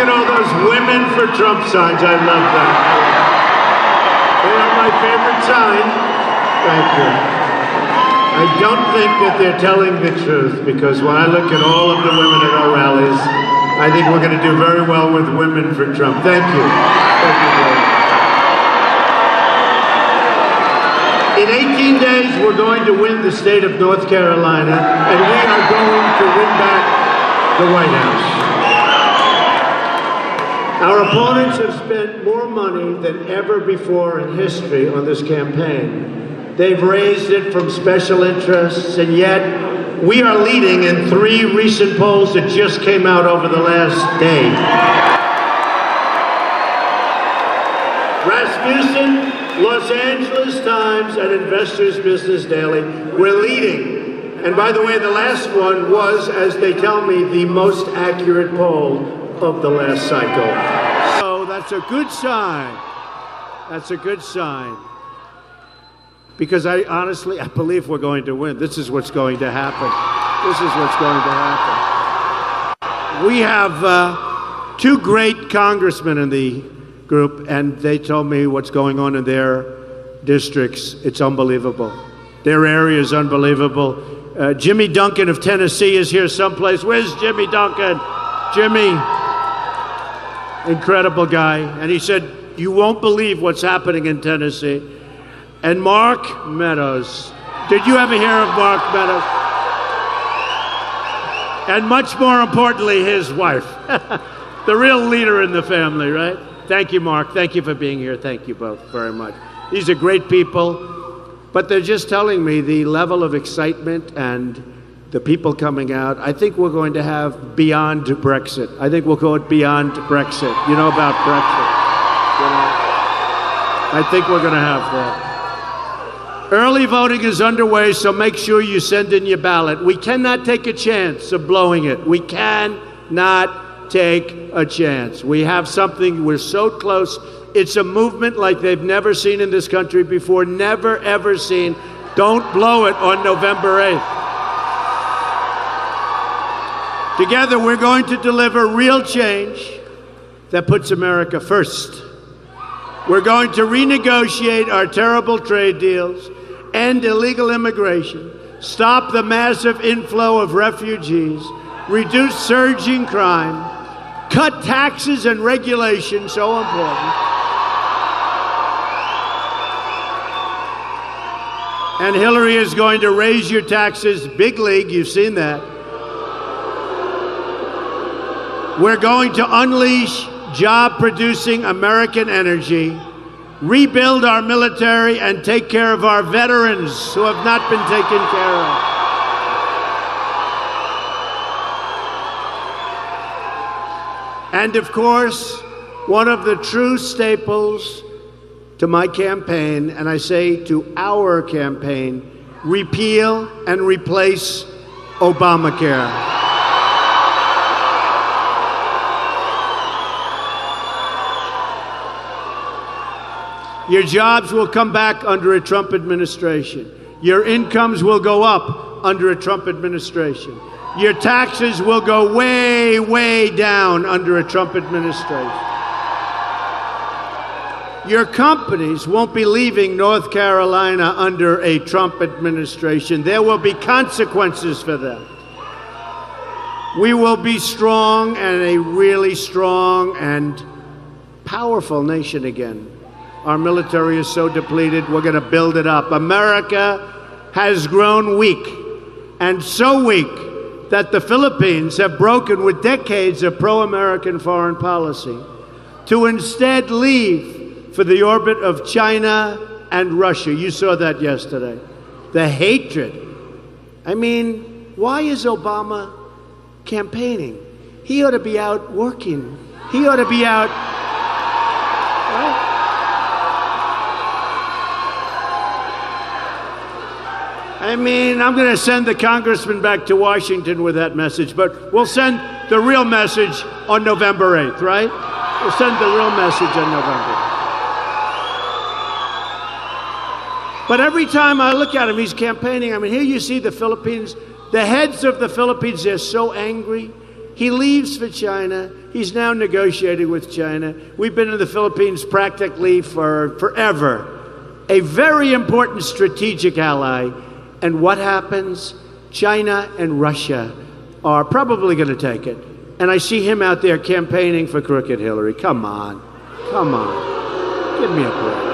at all those women for Trump signs. I love them. They are my favorite sign. Thank you. I don't think that they're telling the truth, because when I look at all of the women at our rallies, I think we're going to do very well with women for Trump. Thank you. Thank you very much. In 18 days, we're going to win the state of North Carolina, and we are going to win back the White House. Our opponents have spent more money than ever before in history on this campaign. They've raised it from special interests, and yet we are leading in 3 recent polls that just came out over the last day. Rasmussen, Los Angeles Times, and Investors Business Daily, we're leading. And by the way, the last one was, as they tell me, the most accurate poll of the last cycle. So that's a good sign. That's a good sign. Because I believe we're going to win. This is what's going to happen. This is what's going to happen. We have 2 great congressmen in the group, and they told me what's going on in their districts. It's unbelievable. Their area is unbelievable. Jimmy Duncan of Tennessee is here someplace. Where's Jimmy Duncan? Jimmy, incredible guy. And he said, you won't believe what's happening in Tennessee. And Mark Meadows. Did you ever hear of Mark Meadows? And much more importantly, his wife. The real leader in the family, right? Thank you, Mark. Thank you for being here. Thank you both very much. These are great people, but they're just telling me the level of excitement and the people coming out. I think we're going to have beyond Brexit. I think we'll go beyond Brexit. You know about Brexit. You know? I think we're going to have that. Early voting is underway, so make sure you send in your ballot. We cannot take a chance of blowing it. We cannot take a chance. We have something, we're so close. It's a movement like they've never seen in this country before, never, ever seen. Don't blow it on November 8th. Together, we're going to deliver real change that puts America first. We're going to renegotiate our terrible trade deals, end illegal immigration, stop the massive inflow of refugees, reduce surging crime, cut taxes and regulations, so important. And Hillary is going to raise your taxes, big league, you've seen that. We're going to unleash job-producing American energy, rebuild our military, and take care of our veterans who have not been taken care of. And of course, one of the true staples to my campaign, and I say to our campaign, repeal and replace Obamacare. Your jobs will come back under a Trump administration. Your incomes will go up under a Trump administration. Your taxes will go way, way down under a Trump administration. Your companies won't be leaving North Carolina under a Trump administration. There will be consequences for them. We will be strong, and a really strong and powerful nation again. Our military is so depleted, we're going to build it up. America has grown weak, and so weak that the Philippines have broken with decades of pro-American foreign policy to instead leave for the orbit of China and Russia. You saw that yesterday. The hatred. I mean, why is Obama campaigning? He ought to be out working. He ought to be out. Right? I mean, I'm going to send the congressman back to Washington with that message, but we'll send the real message on November 8th, right? We'll send the real message on November 8th. But every time I look at him, he's campaigning. I mean, here you see the Philippines, the heads of the Philippines, they're so angry. He leaves for China. He's now negotiating with China. We've been in the Philippines practically for forever. A very important strategic ally. And what happens? China and Russia are probably going to take it. And I see him out there campaigning for crooked Hillary. Come on. Come on. Give me a break.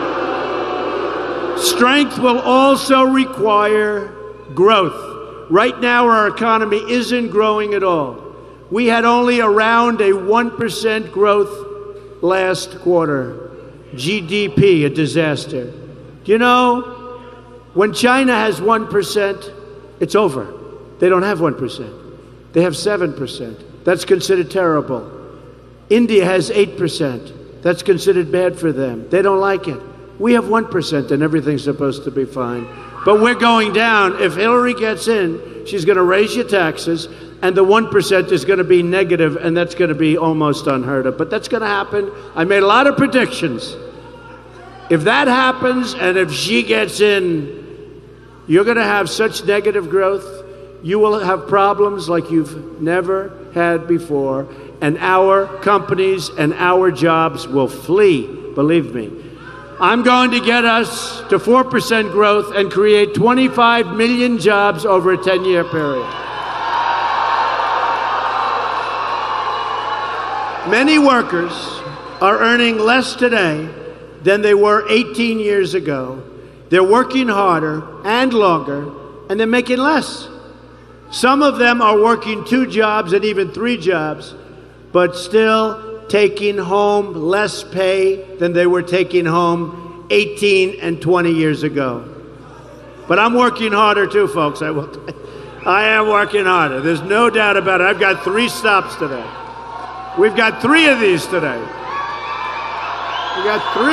Strength will also require growth. Right now, our economy isn't growing at all. We had only around a 1% growth last quarter. GDP, a disaster. You know, when China has 1%, it's over. They don't have 1%. They have 7%. That's considered terrible. India has 8%. That's considered bad for them. They don't like it. We have 1% and everything's supposed to be fine. But we're going down. If Hillary gets in, she's going to raise your taxes, and the 1% is going to be negative, and that's going to be almost unheard of. But that's going to happen. I made a lot of predictions. If that happens, and if she gets in, you're going to have such negative growth. You will have problems like you've never had before, and our companies and our jobs will flee, believe me. I'm going to get us to 4% growth and create 25 million jobs over a 10-year period. Many workers are earning less today than they were 18 years ago. They're working harder and longer, and they're making less. Some of them are working 2 jobs and even 3 jobs, but still taking home less pay than they were taking home 18 and 20 years ago. But I'm working harder too, folks. I am working harder. There's no doubt about it. I've got 3 stops today. We've got 3 of these today. We got 3.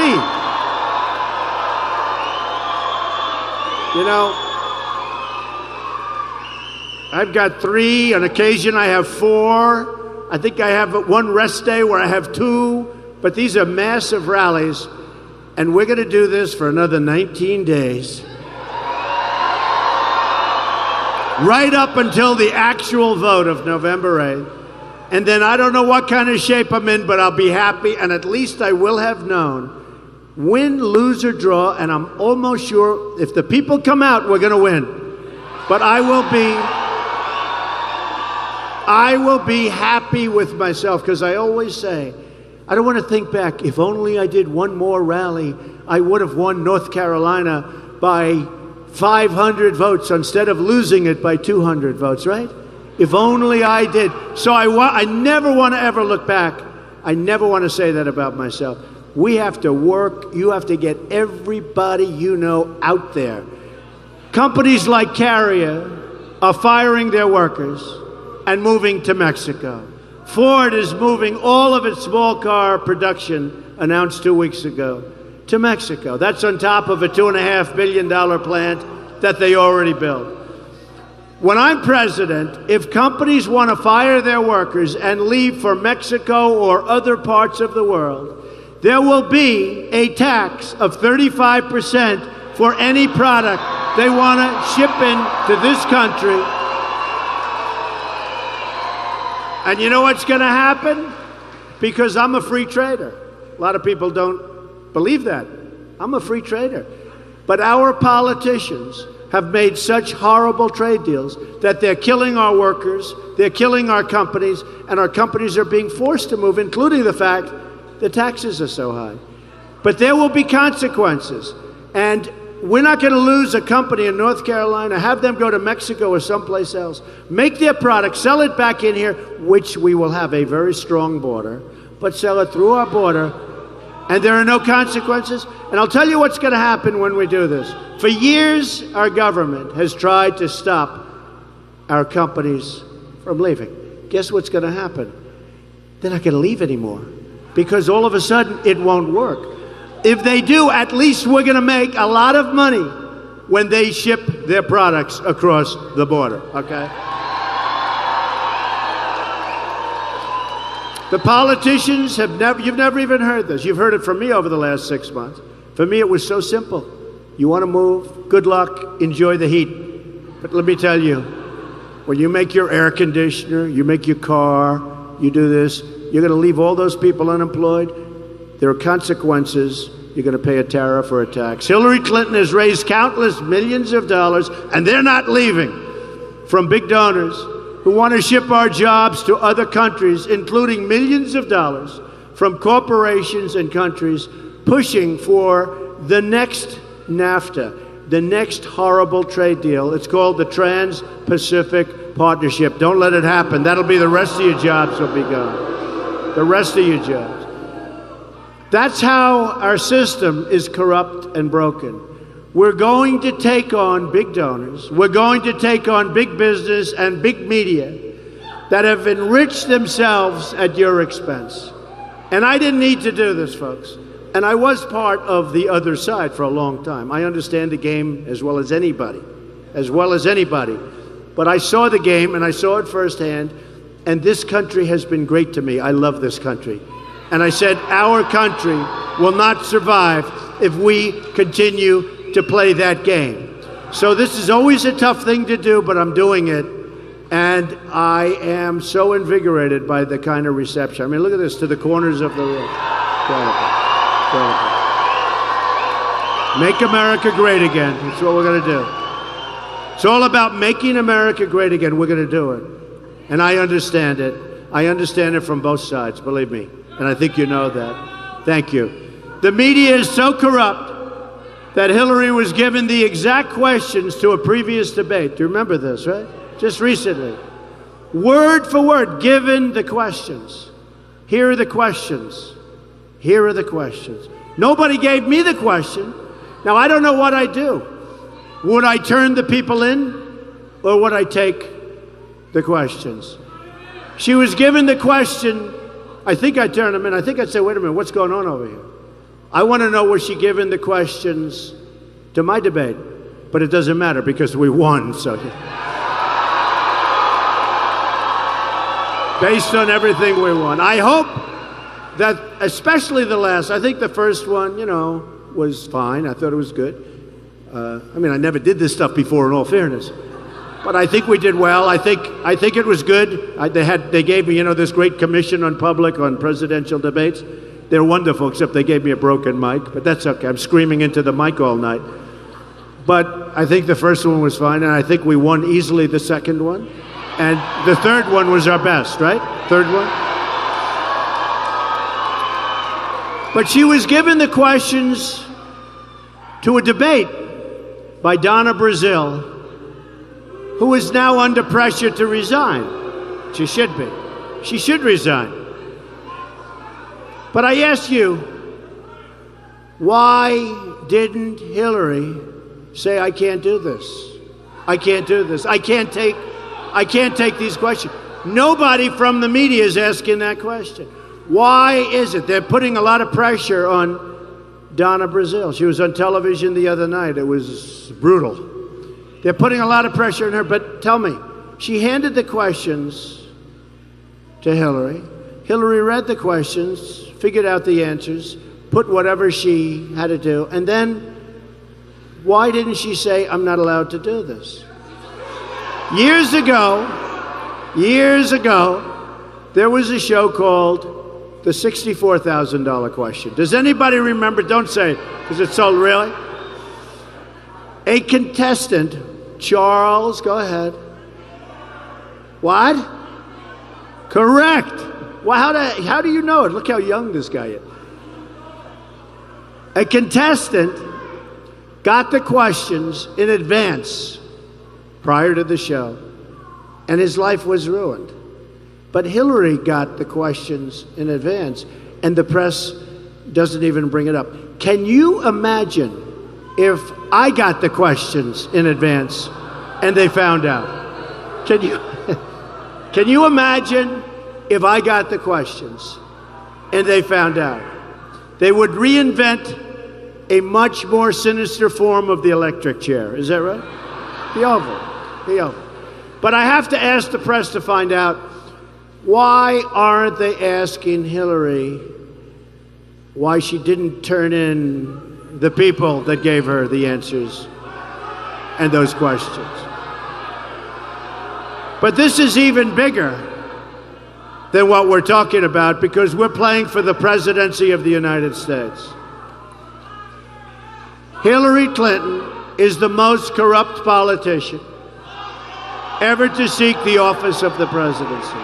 You know, I've got 3. On occasion, I have 4. I think I have 1 rest day where I have 2. But these are massive rallies. And we're going to do this for another 19 days. Right up until the actual vote of November 8th. And then I don't know what kind of shape I'm in, but I'll be happy, and at least I will have known. Win, lose, or draw, and I'm almost sure if the people come out, we're going to win. But I will be happy with myself, because I always say, I don't want to think back. If only I did 1 more rally, I would have won North Carolina by 500 votes instead of losing it by 200 votes, right? If only I did. So I never want to ever look back. I never want to say that about myself. We have to work. You have to get everybody you know out there. Companies like Carrier are firing their workers and moving to Mexico. Ford is moving all of its small car production, announced 2 weeks ago, to Mexico. That's on top of a $2.5 billion plant that they already built. When I'm president, if companies want to fire their workers and leave for Mexico or other parts of the world, there will be a tax of 35% for any product they want to ship into this country. And you know what's going to happen? Because I'm a free trader. A lot of people don't believe that. I'm a free trader. But our politicians have made such horrible trade deals that they're killing our workers, they're killing our companies, and our companies are being forced to move, including the fact the taxes are so high. But there will be consequences. And we're not going to lose a company in North Carolina, have them go to Mexico or someplace else, make their product, sell it back in here, which we will have a very strong border, but sell it through our border, and there are no consequences. And I'll tell you what's going to happen when we do this. For years, our government has tried to stop our companies from leaving. Guess what's going to happen? They're not going to leave anymore, because all of a sudden it won't work. If they do, at least we're going to make a lot of money when they ship their products across the border, okay? The politicians have you've never even heard this. You've heard it from me over the last 6 months. For me, it was so simple. You want to move? Good luck. Enjoy the heat. But let me tell you, when you make your air conditioner, you make your car, you do this, you're going to leave all those people unemployed. There are consequences. You're going to pay a tariff or a tax. Hillary Clinton has raised countless millions of dollars, and they're not leaving, from big donors who want to ship our jobs to other countries, including millions of dollars from corporations and countries pushing for the next NAFTA, the next horrible trade deal. It's called the Trans-Pacific Partnership. Don't let it happen. That'll be the rest of your jobs will be gone. The rest of your jobs. That's how our system is corrupt and broken. We're going to take on big donors. We're going to take on big business and big media that have enriched themselves at your expense. And I didn't need to do this, folks. And I was part of the other side for a long time. I understand the game as well as anybody, But I saw the game and I saw it firsthand. And this country has been great to me. I love this country. And I said, our country will not survive if we continue to play that game. So this is always a tough thing to do, but I'm doing it. And I am so invigorated by the kind of reception. I mean, look at this, to the corners of the room. Make America great again. That's what we're going to do. It's all about making America great again. We're going to do it. And I understand it. I understand it from both sides, believe me. And I think you know that. Thank you. The media is so corrupt that Hillary was given the exact questions to a previous debate. Do you remember this, right? Just recently. Word for word, given the questions. Here are the questions. Here are the questions. Nobody gave me the question. Now, I don't know what I'd do. Would I turn the people in, or would I take the questions? She was given the question. I think I'd turn them in. I think I'd say, wait a minute, what's going on over here? I want to know, was she given the questions to my debate? But it doesn't matter because we won. So, based on everything we won. I hope that, especially the last, I think the first one, was fine. I thought it was good. I never did this stuff before, in all fairness. But I think we did well. I think it was good. They gave me, this great commission on presidential debates. They're wonderful, except they gave me a broken mic. But that's okay. I'm screaming into the mic all night. But I think the first one was fine, and I think we won easily the second one. And the third one was our best, right? Third one. But she was given the questions to a debate by Donna Brazile, who is now under pressure to resign. She should be. She should resign. But I ask you, why didn't Hillary say, I can't do this? I can't do this. I can't take these questions. Nobody from the media is asking that question. Why is it? They're putting a lot of pressure on Donna Brazile. She was on television the other night. It was brutal. They're putting a lot of pressure on her, but tell me, she handed the questions to Hillary. Hillary read the questions, figured out the answers, put whatever she had to do, and then why didn't she say, I'm not allowed to do this? Years ago, there was a show called the $64,000 question. Does anybody remember? Don't say it, because it's so really. A contestant, Charles, go ahead. What? Correct. Well, how do you know it? Look how young this guy is. A contestant got the questions in advance prior to the show, and his life was ruined. But Hillary got the questions in advance, and the press doesn't even bring it up. Can you imagine if I got the questions in advance and they found out? Can you imagine if I got the questions and they found out? They would reinvent a much more sinister form of the electric chair. Is that right? The oval. But I have to ask the press to find out, why aren't they asking Hillary why she didn't turn in the people that gave her the answers and those questions? But this is even bigger than what we're talking about, because we're playing for the presidency of the United States. Hillary Clinton is the most corrupt politician ever to seek the office of the presidency.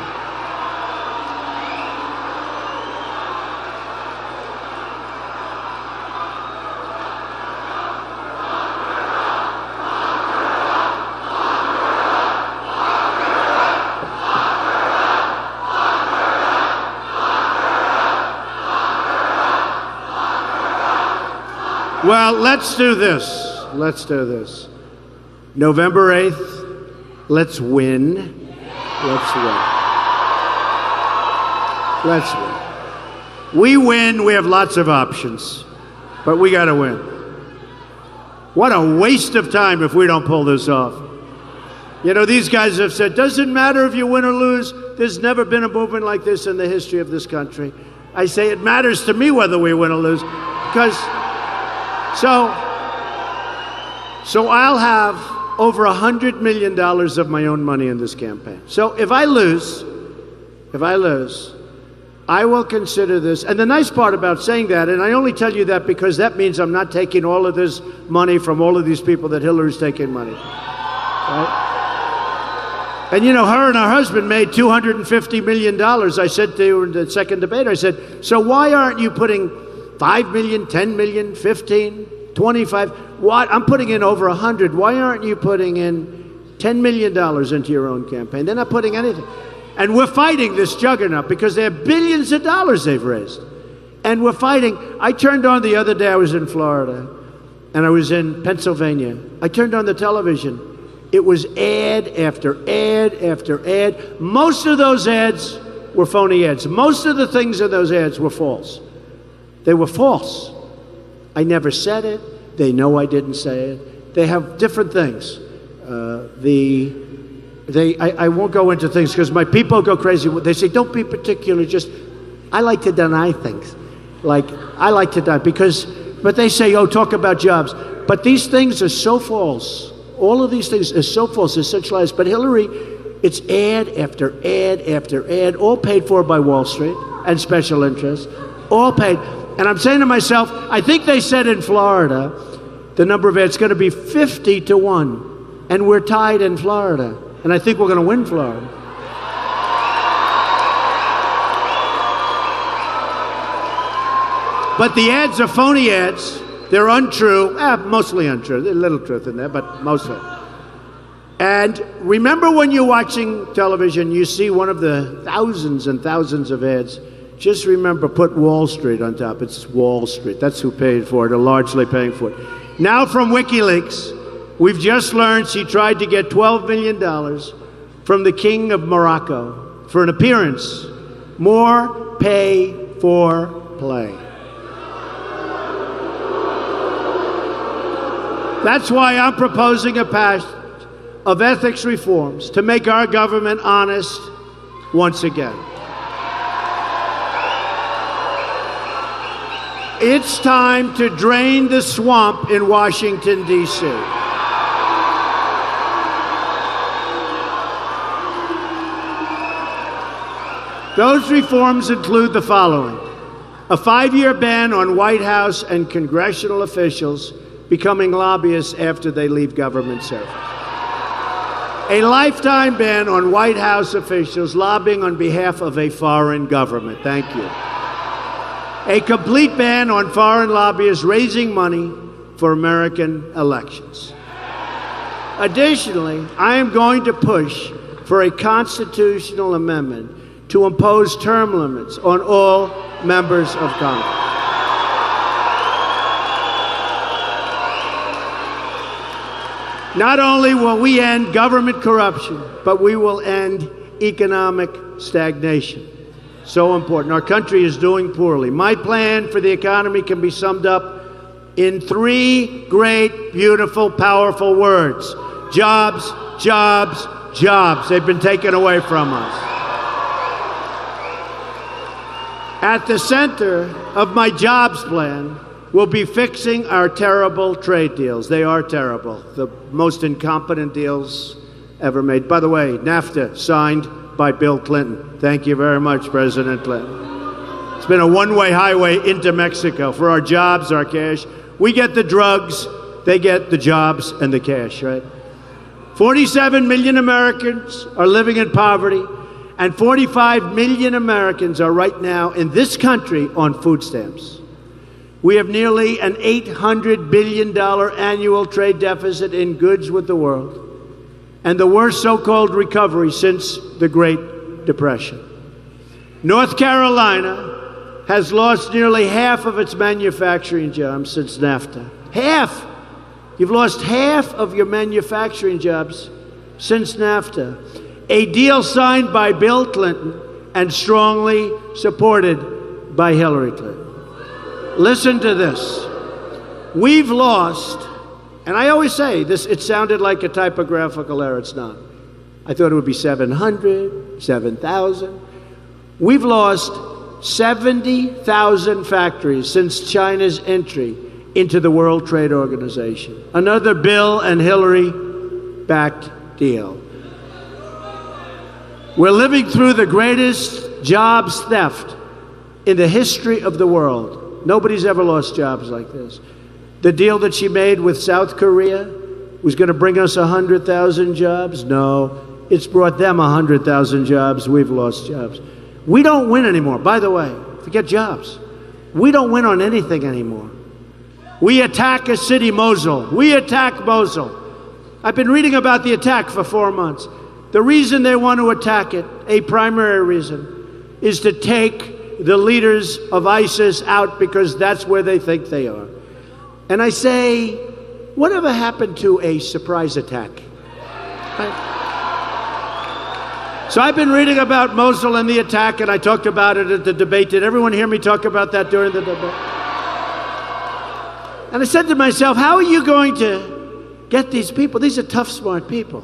Well, let's do this. Let's do this. November 8th, let's win. Let's win. Let's win. We win, we have lots of options, but we got to win. What a waste of time if we don't pull this off. You know, these guys have said, doesn't matter if you win or lose. There's never been a movement like this in the history of this country. I say it matters to me whether we win or lose, because So I'll have over $100 million of my own money in this campaign. So if I lose, I will consider this. And the nice part about saying that, and I only tell you that because that means I'm not taking all of this money from all of these people that Hillary's taking money. Right? And you know, her and her husband made $250 million. I said to you in the second debate, I said, so why aren't you putting 5 million, 10 million, 15, 25? What? I'm putting in over 100. Why aren't you putting in $10 million into your own campaign? They're not putting anything. And we're fighting this juggernaut because they have billions of dollars they've raised. And we're fighting. I turned on the other day, I was in Florida, and I was in Pennsylvania. I turned on the television. It was ad after ad after ad. Most of those ads were phony ads. Most of the things in those ads were false. They were false. I never said it. They know I didn't say it. They have different things. I won't go into things because my people go crazy. They say, don't be particular. Just, I like to deny things. Like, I like to deny but they say, oh, talk about jobs. But these things are so false. All of these things are so false. They're such lies. But Hillary, it's ad after ad after ad, all paid for by Wall Street and special interests, all paid. And I'm saying to myself, I think they said in Florida, the number of ads is going to be 50-1. And we're tied in Florida. And I think we're going to win Florida. But the ads are phony ads. They're untrue. Mostly untrue. There's a little truth in there, but mostly. And remember when you're watching television, you see one of the thousands and thousands of ads. Just remember, put Wall Street on top. It's Wall Street. That's who paid for it, or largely paying for it. Now from WikiLeaks, we've just learned she tried to get $12 million from the King of Morocco for an appearance. More pay for play. That's why I'm proposing a pact of ethics reforms to make our government honest once again. It's time to drain the swamp in Washington, D.C. Those reforms include the following: a 5-year ban on White House and congressional officials becoming lobbyists after they leave government service. A lifetime ban on White House officials lobbying on behalf of a foreign government. Thank you. A complete ban on foreign lobbyists raising money for American elections. Additionally, I am going to push for a constitutional amendment to impose term limits on all members of Congress. Not only will we end government corruption, but we will end economic stagnation. So important. Our country is doing poorly. My plan for the economy can be summed up in 3 great, beautiful, powerful words: jobs, jobs, jobs. They've been taken away from us. At the center of my jobs plan will be fixing our terrible trade deals. They are terrible. The most incompetent deals ever made. By the way, NAFTA signed by Bill Clinton. Thank you very much, President Clinton. It's been a one-way highway into Mexico for our jobs, our cash. We get the drugs, they get the jobs and the cash, right? 47 million Americans are living in poverty, and 45 million Americans are right now in this country on food stamps. We have nearly an $800 billion annual trade deficit in goods with the world, and the worst so-called recovery since the Great Depression. North Carolina has lost nearly half of its manufacturing jobs since NAFTA. Half! You've lost half of your manufacturing jobs since NAFTA. A deal signed by Bill Clinton and strongly supported by Hillary Clinton. Listen to this. We've lost, and I always say this, it sounded like a typographical error. It's not. I thought it would be 700, 7,000. We've lost 70,000 factories since China's entry into the World Trade Organization. Another Bill and Hillary-backed deal. We're living through the greatest jobs theft in the history of the world. Nobody's ever lost jobs like this. The deal that she made with South Korea was going to bring us 100,000 jobs. No, it's brought them 100,000 jobs. We've lost jobs. We don't win anymore. By the way, forget jobs. We don't win on anything anymore. We attack a city, Mosul. We attack Mosul. I've been reading about the attack for 4 months. The reason they want to attack it, a primary reason, is to take the leaders of ISIS out because that's where they think they are. And I say, whatever happened to a surprise attack? Right? So I've been reading about Mosul and the attack, and I talked about it at the debate. Did everyone hear me talk about that during the debate? And I said to myself, how are you going to get these people? These are tough, smart people.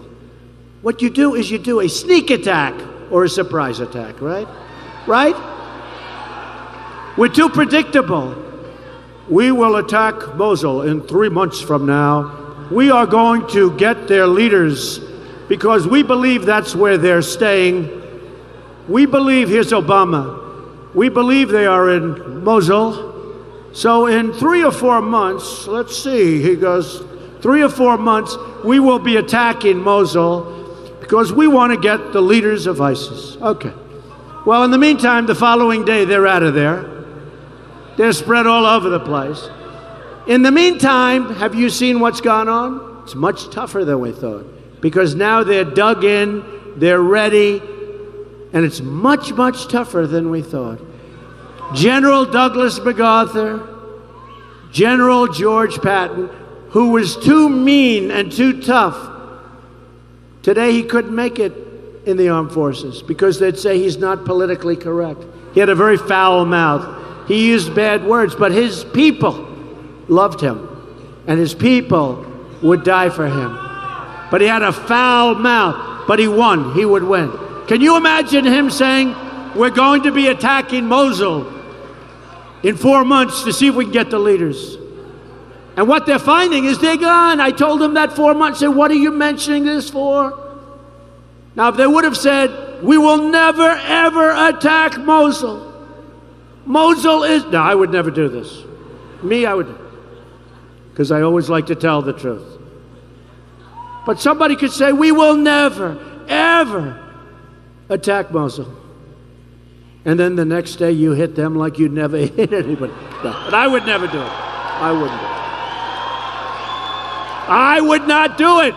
What you do is you do a sneak attack or a surprise attack, right? Right? We're too predictable. We will attack Mosul in 3 months from now. We are going to get their leaders because we believe that's where they're staying. We believe, here's Obama, we believe they are in Mosul. So in 3 or 4 months, let's see, he goes, 3 or 4 months, we will be attacking Mosul because we want to get the leaders of ISIS. Okay. Well, in the meantime, the following day, they're out of there. They're spread all over the place. In the meantime, have you seen what's gone on? It's much tougher than we thought because now they're dug in, they're ready, and it's much, much tougher than we thought. General Douglas MacArthur, General George Patton, who was too mean and too tough, today he couldn't make it in the armed forces because they'd say he's not politically correct. He had a very foul mouth. He used bad words, but his people loved him, and his people would die for him. But he had a foul mouth, but he won. He would win. Can you imagine him saying, we're going to be attacking Mosul in 4 months to see if we can get the leaders? And what they're finding is they're gone. I told them that 4 months. I said, what are you mentioning this for? Now, if they would have said, we will never, ever attack Mosul. Mosul is... No, I would never do this. Me, I would... Because I always like to tell the truth. But somebody could say, we will never, ever attack Mosul. And then the next day you hit them like you'd never hit anybody. No, but I would never do it. I wouldn't do it. I would not do it.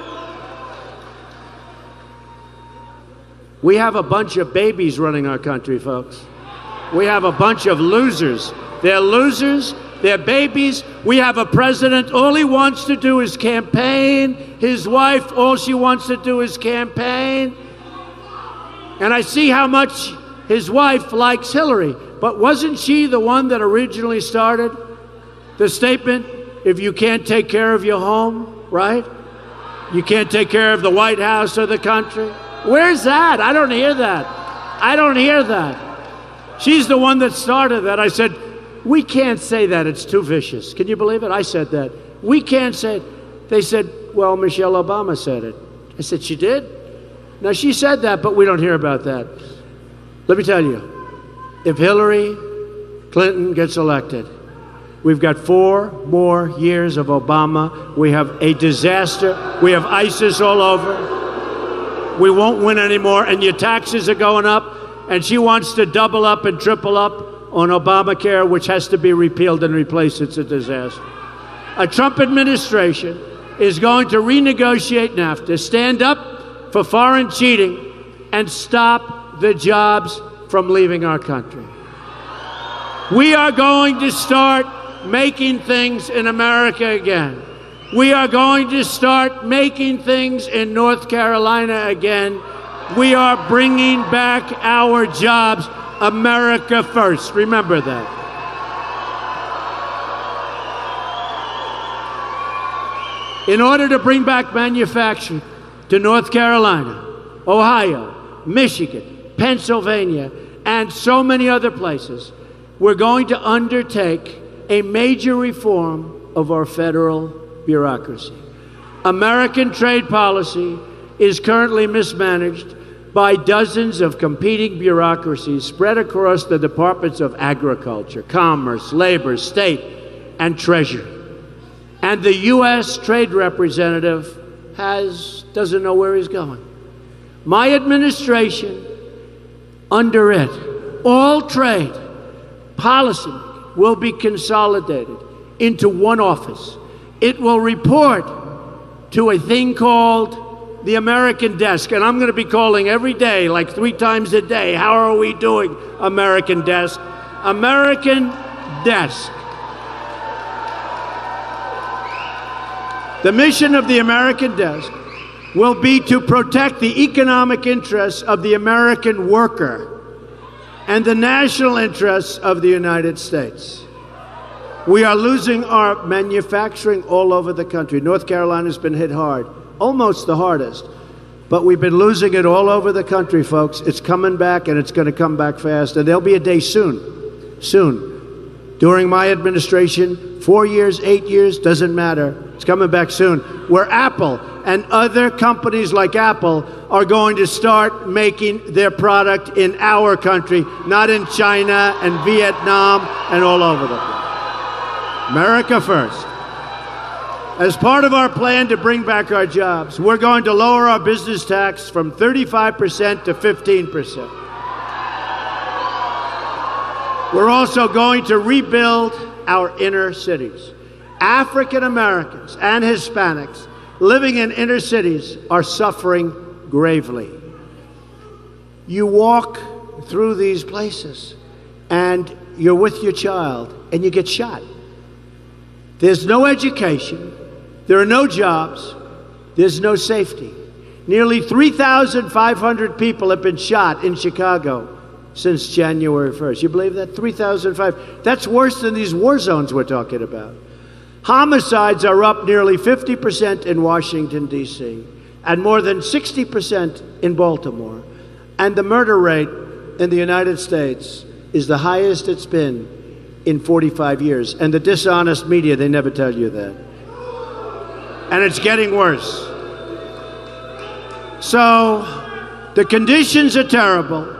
We have a bunch of babies running our country, folks. We have a bunch of losers. They're losers. They're babies. We have a president, all he wants to do is campaign. His wife, all she wants to do is campaign. And I see how much his wife likes Hillary. But wasn't she the one that originally started the statement, if you can't take care of your home, right? You can't take care of the White House or the country. Where's that? I don't hear that. I don't hear that. She's the one that started that. I said, we can't say that. It's too vicious. Can you believe it? I said that. We can't say it. They said, well, Michelle Obama said it. I said, she did? Now, she said that, but we don't hear about that. Let me tell you, if Hillary Clinton gets elected, we've got 4 more years of Obama. We have a disaster. We have ISIS all over. We won't win anymore, and your taxes are going up, and she wants to double up and triple up on Obamacare, which has to be repealed and replaced. It's a disaster. A Trump administration is going to renegotiate NAFTA, stand up for foreign cheating, and stop the jobs from leaving our country. We are going to start making things in America again. We are going to start making things in North Carolina again. We are bringing back our jobs. America first. Remember that. In order to bring back manufacturing to North Carolina, Ohio, Michigan, Pennsylvania, and so many other places, we're going to undertake a major reform of our federal bureaucracy. American trade policy is currently mismanaged by dozens of competing bureaucracies spread across the departments of agriculture, commerce, labor, state, and treasury. And the U.S. trade representative doesn't know where he's going. My administration, under it, all trade policy will be consolidated into one office. It will report to a thing called the American Desk, and I'm going to be calling every day, like 3 times a day. How are we doing, American Desk? American Desk. The mission of the American Desk will be to protect the economic interests of the American worker and the national interests of the United States. We are losing our manufacturing all over the country. North Carolina's been hit hard, almost the hardest. But we've been losing it all over the country, folks. It's coming back, and it's going to come back fast. And there'll be a day soon, during my administration, 4 years, 8 years, doesn't matter. It's coming back soon, where Apple and other companies like Apple are going to start making their product in our country, not in China and Vietnam and all over the place. America first. As part of our plan to bring back our jobs, we're going to lower our business tax from 35% to 15%. We're also going to rebuild our inner cities. African Americans and Hispanics living in inner cities are suffering gravely. You walk through these places and you're with your child and you get shot. There's no education. There are no jobs. There's no safety. Nearly 3,500 people have been shot in Chicago since January 1st. You believe that? 3,500. That's worse than these war zones we're talking about. Homicides are up nearly 50% in Washington, D.C., and more than 60% in Baltimore. And the murder rate in the United States is the highest it's been in 45 years. And the dishonest media, they never tell you that. And it's getting worse. So the conditions are terrible.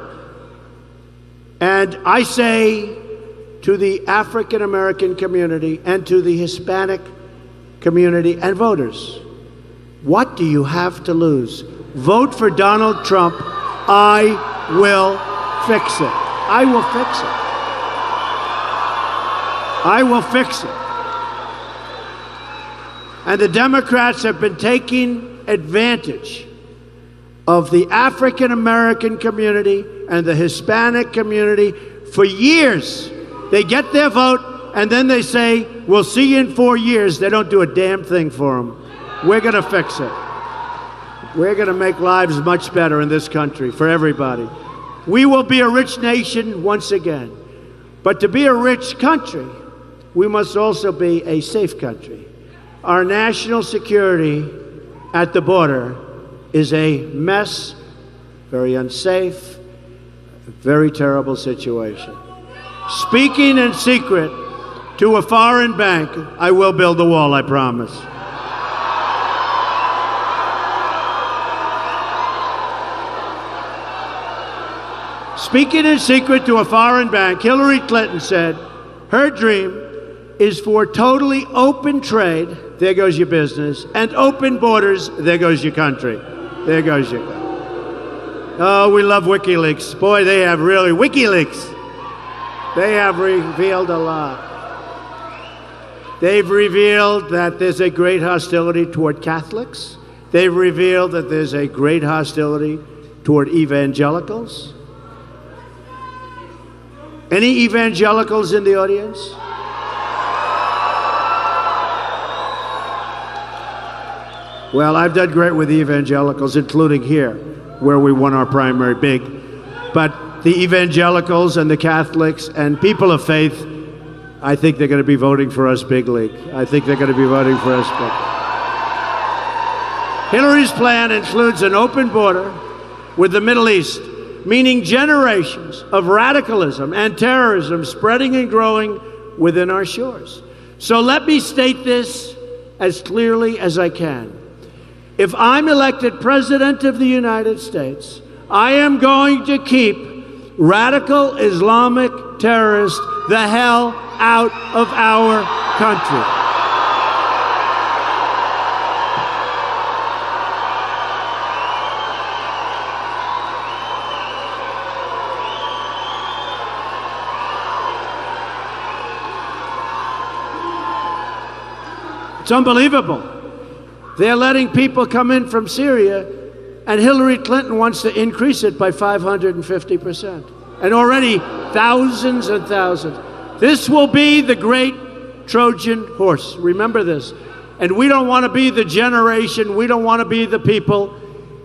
And I say to the African American community and to the Hispanic community and voters, what do you have to lose? Vote for Donald Trump. I will fix it. I will fix it. I will fix it. And the Democrats have been taking advantage of the African American community and the Hispanic community for years. They get their vote, and then they say, we'll see you in 4 years. They don't do a damn thing for them. We're going to fix it. We're going to make lives much better in this country for everybody. We will be a rich nation once again. But to be a rich country, we must also be a safe country. Our national security at the border is a mess, very unsafe, very terrible situation. Speaking in secret to a foreign bank, I will build the wall, I promise. Speaking in secret to a foreign bank, Hillary Clinton said her dream is for totally open trade, there goes your business, and open borders, there goes your country. There goes your country. Oh, we love WikiLeaks. Boy, they have really, WikiLeaks. They have revealed a lot. They've revealed that there's a great hostility toward Catholics. They've revealed that there's a great hostility toward evangelicals. Any evangelicals in the audience? Well, I've done great with evangelicals, including here, where we won our primary big. But the evangelicals and the Catholics and people of faith, I think they're going to be voting for us big league. I think they're going to be voting for us big. Hillary's plan includes an open border with the Middle East, meaning generations of radicalism and terrorism spreading and growing within our shores. So let me state this as clearly as I can. If I'm elected President of the United States, I am going to keep radical Islamic terrorists the hell out of our country. It's unbelievable. They're letting people come in from Syria, and Hillary Clinton wants to increase it by 550%. And already thousands and thousands. This will be the great Trojan horse. Remember this. And we don't want to be the generation, we don't want to be the people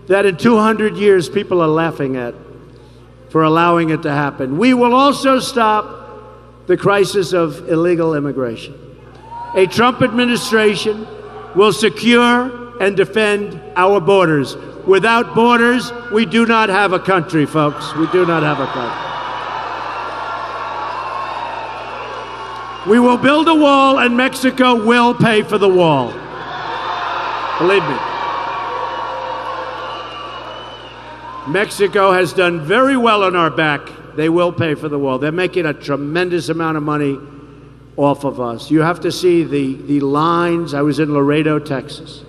that in 200 years people are laughing at for allowing it to happen. We will also stop the crisis of illegal immigration. A Trump administration will secure and defend our borders. Without borders, we do not have a country, folks. We do not have a country. We will build a wall, and Mexico will pay for the wall. Believe me. Mexico has done very well on our back. They will pay for the wall. They're making a tremendous amount of money off of us. You have to see the lines. I was in Laredo, Texas.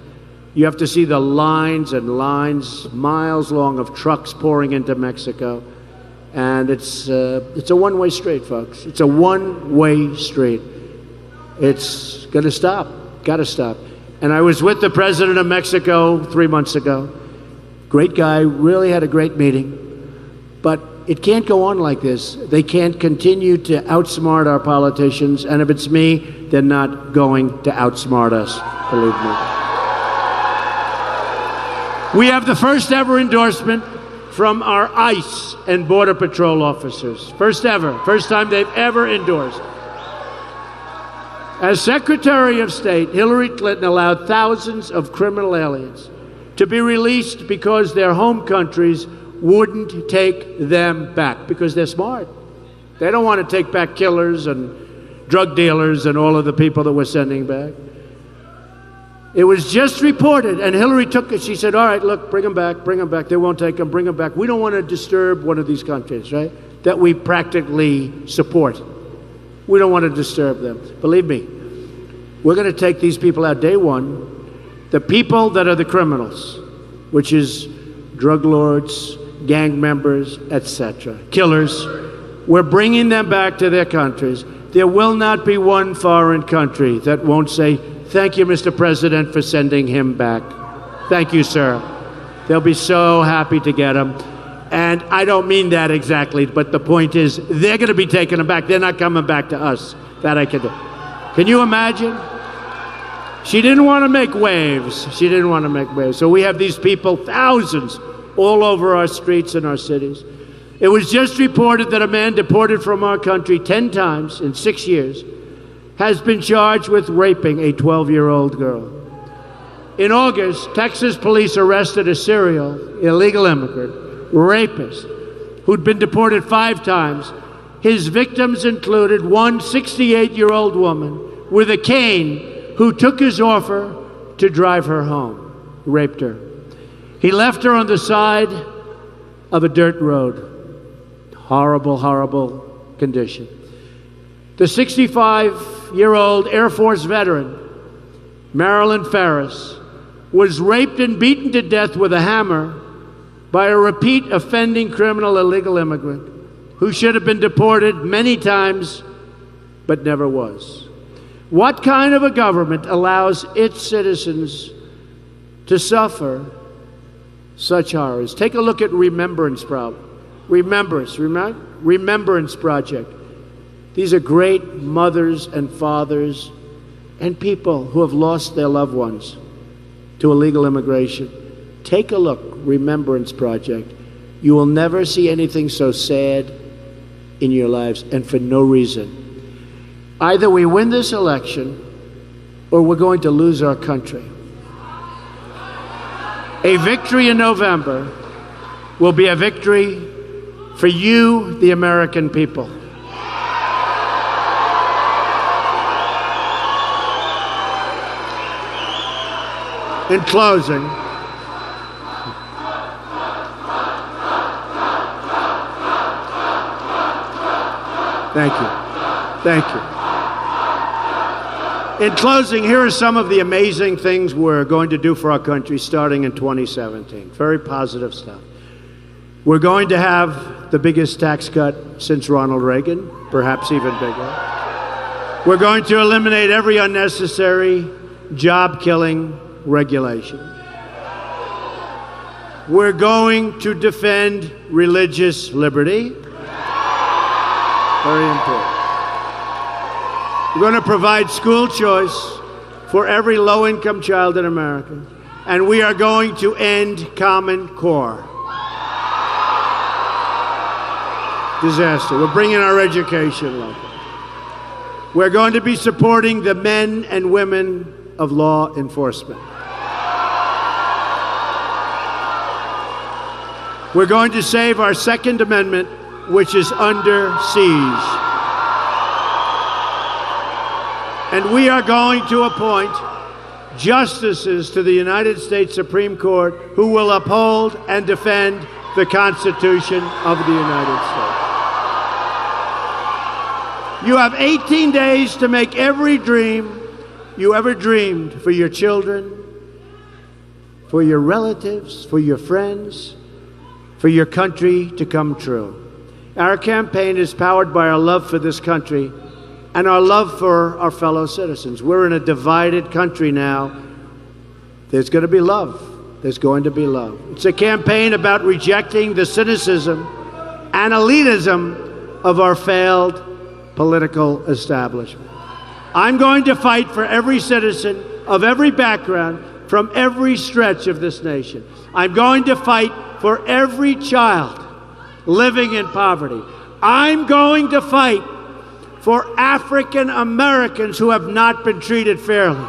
You have to see the lines and lines, miles long, of trucks pouring into Mexico. And it's a one-way street, folks. It's a one-way street. It's going to stop. Got to stop. And I was with the president of Mexico 3 months ago. Great guy, really had a great meeting. But it can't go on like this. They can't continue to outsmart our politicians, and if it's me, they're not going to outsmart us, believe me. We have the first ever endorsement from our ICE and Border Patrol officers. First ever, first time they've ever endorsed. As Secretary of State, Hillary Clinton allowed thousands of criminal aliens to be released because their home countries wouldn't take them back, because they're smart. They don't want to take back killers and drug dealers and all of the people that we're sending back. It was just reported, and Hillary took it. She said, all right, look, bring them back, bring them back. They won't take them, bring them back. We don't want to disturb one of these countries, right, that we practically support. We don't want to disturb them. Believe me, we're going to take these people out day one. The people that are the criminals, which is drug lords, gang members, etc., killers, we're bringing them back to their countries. There will not be one foreign country that won't say, thank you, Mr. President, for sending him back. Thank you, sir. They'll be so happy to get him. And I don't mean that exactly, but the point is, they're going to be taking him back. They're not coming back to us. That I can do. Can you imagine? She didn't want to make waves. She didn't want to make waves. So we have these people, thousands, all over our streets and our cities. It was just reported that a man deported from our country 10 times in 6 years has been charged with raping a 12-year-old girl. In August, Texas police arrested a serial illegal immigrant, rapist, who'd been deported 5 times. His victims included one 68-year-old woman with a cane who took his offer to drive her home, raped her. He left her on the side of a dirt road. Horrible, horrible condition. The 65-year-old Air Force veteran, Marilyn Ferris, was raped and beaten to death with a hammer by a repeat offending criminal illegal immigrant who should have been deported many times but never was. What kind of a government allows its citizens to suffer such horrors? Take a look at Remembrance Project. These are great mothers and fathers and people who have lost their loved ones to illegal immigration. Take a look, Remembrance Project. You will never see anything so sad in your lives, and for no reason. Either we win this election or we're going to lose our country. A victory in November will be a victory for you, the American people. In closing, thank you. In closing, here are some of the amazing things we're going to do for our country starting in 2017. Very positive stuff. We're going to have the biggest tax cut since Ronald Reagan, perhaps even bigger. We're going to eliminate every unnecessary job-killing regulation. We're going to defend religious liberty. Very important. We're going to provide school choice for every low-income child in America. And we are going to end Common Core. Disaster. We're bringing our education local. We're going to be supporting the men and women of law enforcement. We're going to save our Second Amendment, which is under siege. And we are going to appoint justices to the United States Supreme Court who will uphold and defend the Constitution of the United States. You have 18 days to make every dream you ever dreamed for your children, for your relatives, for your friends, for your country to come true. Our campaign is powered by our love for this country and our love for our fellow citizens. We're in a divided country now. There's going to be love. There's going to be love. It's a campaign about rejecting the cynicism and elitism of our failed political establishment. I'm going to fight for every citizen of every background from every stretch of this nation. I'm going to fight for every child living in poverty. I'm going to fight for African Americans who have not been treated fairly.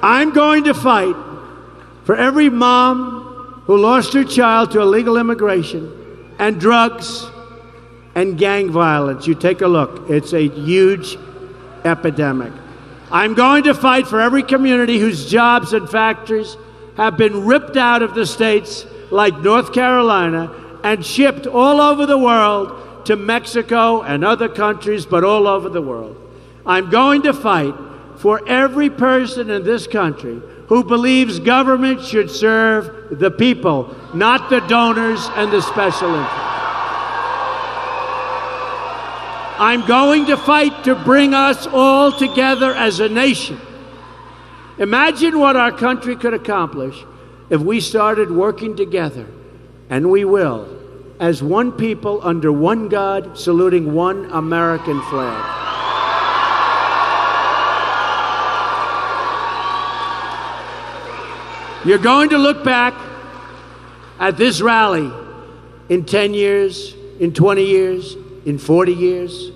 I'm going to fight for every mom who lost her child to illegal immigration and drugs and gang violence. You take a look. It's a huge epidemic. I'm going to fight for every community whose jobs and factories have been ripped out of the states like North Carolina and shipped all over the world to Mexico and other countries, but all over the world. I'm going to fight for every person in this country who believes government should serve the people, not the donors and the special interests. I'm going to fight to bring us all together as a nation. Imagine what our country could accomplish if we started working together, and we will, as one people under one God, saluting one American flag. You're going to look back at this rally in 10 years, in 20 years, in 40 years.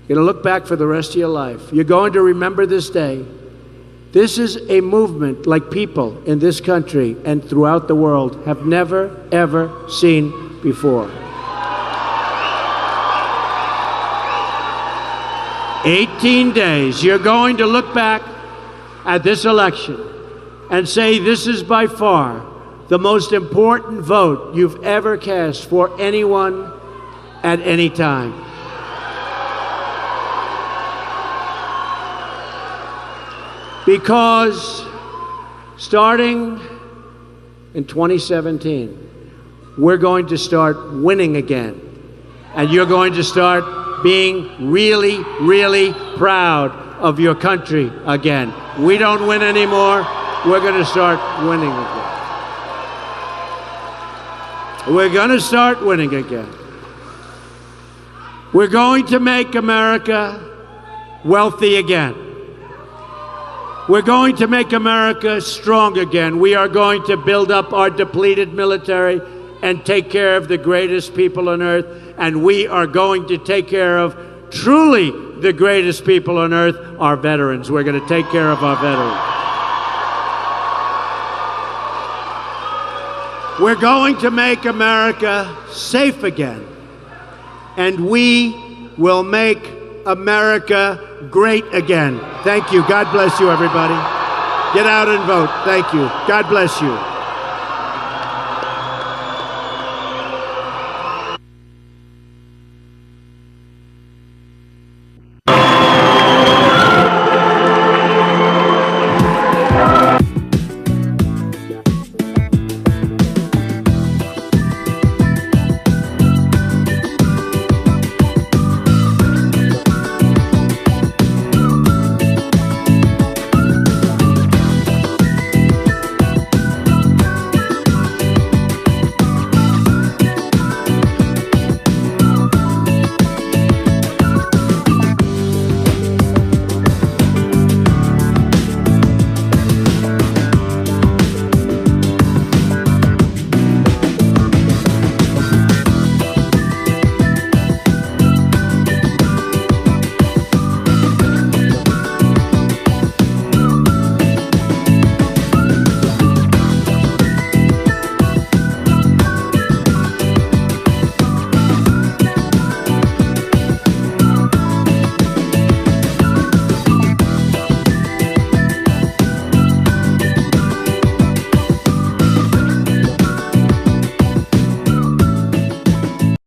You're going to look back for the rest of your life. You're going to remember this day. This is a movement like people in this country and throughout the world have never, ever seen before. 18 days. You're going to look back at this election and say this is by far the most important vote you've ever cast for anyone at any time. Because starting in 2017, we're going to start winning again. And you're going to start being really, really proud of your country again. We don't win anymore. We're going to start winning again. We're going to start winning again. We're going to make America wealthy again. We're going to make America strong again. We are going to build up our depleted military and take care of the greatest people on earth. And we are going to take care of truly the greatest people on earth, our veterans. We're going to take care of our veterans. We're going to make America safe again. And we will make America great again. Thank you. God bless you, everybody. Get out and vote. Thank you. God bless you.